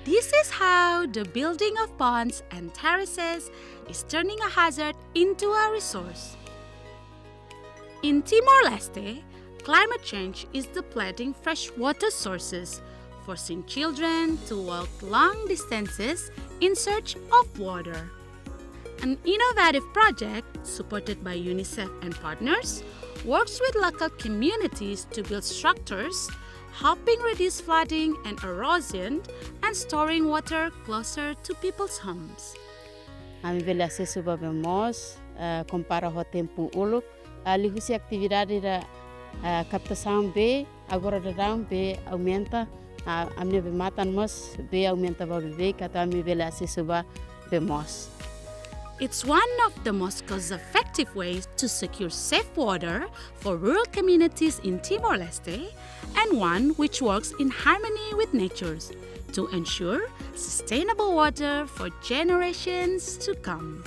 This is how the building of ponds and terraces is turning a hazard into a resource. In Timor-Leste, climate change is depleting freshwater sources, forcing children to walk long distances in search of water. An innovative project supported by UNICEF and partners works with local communities to build structures, helping reduce flooding and erosion and storing water closer to people's homes. Ami vele acesso babemos, compara ao tempo ulo, lihusi atividade da captação B, agora da B aumenta, a minha matan mas B aumenta para B, kata ami vele acesso babemos. It's one of the most cost-effective ways to secure safe water for rural communities in Timor-Leste, and one which works in harmony with nature to ensure sustainable water for generations to come.